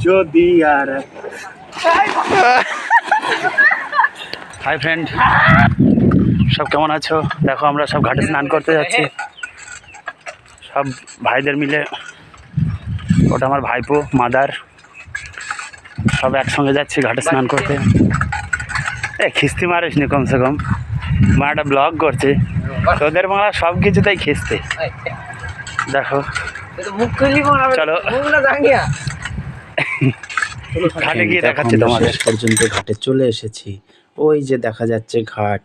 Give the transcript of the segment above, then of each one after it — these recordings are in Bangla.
যদি আর হাই ফ্রেন্ড, সব কেমন আছো? দেখো আমরা সব ঘাটে স্নান করতে যাচ্ছি, সব ভাইদের মিলে। ওটা আমার ভাইপো, মাদার, সব একসঙ্গে যাচ্ছি ঘাটে স্নান করতে। খিস্তি মারিস নি কমসে কম, মা একটা ব্লগ করছে, তোদের মারা সব কিছুতেই খিস্তি। দেখো চলো ঘাটে গিয়ে দেখাচ্ছি তোমাদের। শেষ পর্যন্ত ঘাটে চলে এসেছি। ওই যে দেখা যাচ্ছে ঘাট,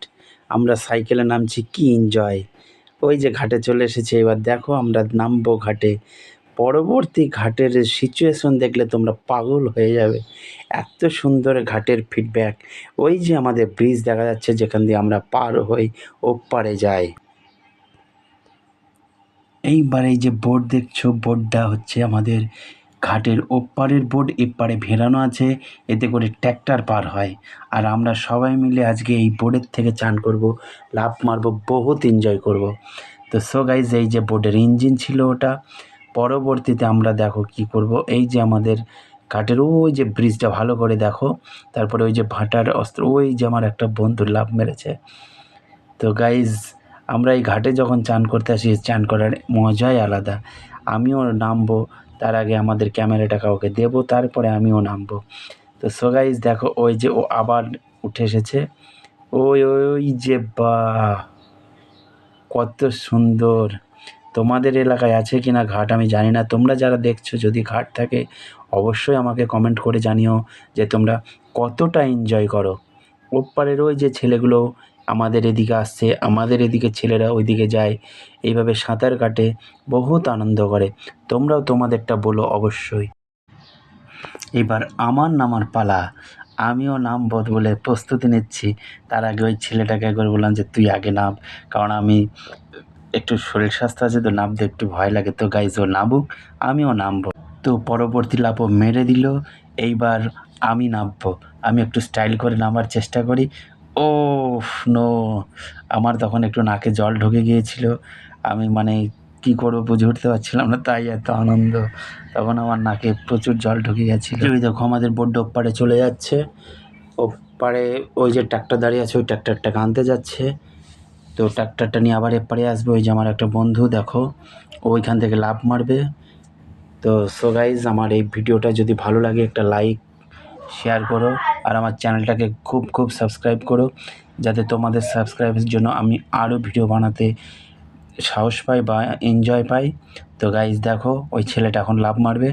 আমরা সাইকেলে নামছি, কি এনজয়। ওই যে ঘাটে চলে এসেছি, এবার দেখো আমরা নামবো ঘাটে। পরবর্তী ঘাটের সিচুয়েশন দেখলে তোমরা পাগল হয়ে যাবে, এত সুন্দর ঘাটের ফিডব্যাক। ওই যে আমাদের ব্রিজ দেখা যাচ্ছে, যেখান দিয়ে আমরা পার হই ওপারে যাই। এইবার এই যে বোর্ড দেখছো, বোর্ডটা হচ্ছে আমাদের ঘাটের ওপারের বোর্ড, এপারে ভেড়ানো আছে, এতে করে ট্র্যাক্টর পার হয়। আর আমরা সবাই মিলে আজকে এই বোর্ডের থেকে চান করব, লাফ মারব, বহুত এনজয় করব। তো সো গাইজ, এই যে বোর্ডের ইঞ্জিন ছিল ওটা। পরবর্তীতে আমরা দেখো কি করব, এই যে আমাদের ঘাটের ওই যে ব্রিজটা ভালো করে দেখো, তারপরে ওই যে ভাটার অস্ত্র, ওই যে আমার একটা বন্ধু লাফ মেরেছে। তো গাইজ, আমরা এই ঘাটে যখন চান করতে আসি, চান করার মজাই আলাদা। আমিও নামবো, তার আগে আমাদের ক্যামেরাটা কাউকে দেবো, তারপরে আমিও নামবো। তো সো গাইজ দেখো, ওই যে ও আবার উঠে এসেছে, ওই ওই যে বাহ, কত সুন্দর। তোমাদের এলাকায় আছে কি না ঘাট আমি জানি না, তোমরা যারা দেখছো যদি ঘাট থাকে অবশ্যই আমাকে কমেন্ট করে জানিও যে তোমরা কতটা এনজয় করো। ওপারের ওই যে ছেলেগুলো আমাদের এদিকে আসছে, আমাদের এদিকে ছেলেরা ওইদিকে যায়, এইভাবে সাঁতার কাটে, বহুত আনন্দ করে। তোমরাও তোমাদেরটা বলো অবশ্যই। এবার আমার নামার পালা, আমিও নামবো বলে প্রস্তুতি নিচ্ছি। তার আগে ওই ছেলেটাকে একবার বললাম যে তুই আগে নাম, কারণ আমি একটু শরীর স্বাস্থ্য আছে তো, নামতে একটু ভয় লাগে। তো গাইজ ও নামুক, আমিও নামবো। তো পরবর্তী লাফও মেরে দিল। এইবার আমি নামবো, আমি একটু স্টাইল করে নামার চেষ্টা করি। ও নো, আমার তখন একটু নাকে জল ঢুকে গিয়েছিল, আমি মানে কী করবো বুঝে উঠতে পারছিলাম না, তাই এত আনন্দ। তখন আমার নাকে প্রচুর জল ঢুকে গেছিলো। ওই দেখো আমাদের বোর্ড ওপারে চলে যাচ্ছে, ওপারে ওই যে ট্র্যাক্টর দাঁড়িয়ে আছে, ওই ট্র্যাক্টরটাকে আনতে যাচ্ছে। তো ট্র্যাক্টরটা নিয়ে আবার এপারে আসবে। ওই যে আমার একটা বন্ধু দেখো, ওইখান থেকে লাফ মারবে। তো সো গাইজ, আমার এই ভিডিওটা যদি ভালো লাগে একটা লাইক শেয়ার করো, আর আমার চ্যানেলটাকে খুব খুব সাবস্ক্রাইব করো, যাতে তোমাদের সাবস্ক্রাইবের জন্য আমি আরও ভিডিও বানাতে সাহস পাই বা এনজয় পাই। তো গাইজ দেখো, ওই ছেলেটা এখন লাফ মারবে,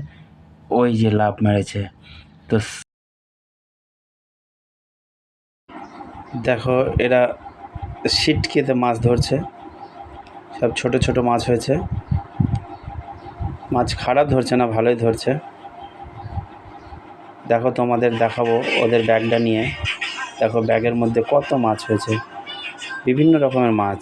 ওই যে লাফ মেরেছে। তো দেখো এরা ছিটকেতে মাছ ধরছে, সব ছোট ছোট মাছ হয়েছে। মাছ খারাপ ধরছে না, ভালোই ধরছে। দেখো তোমাদের দেখাবো ওদের ব্যাগটা নিয়ে, দেখো ব্যাগের মধ্যে কত মাছ হয়েছে, বিভিন্ন রকমের মাছ।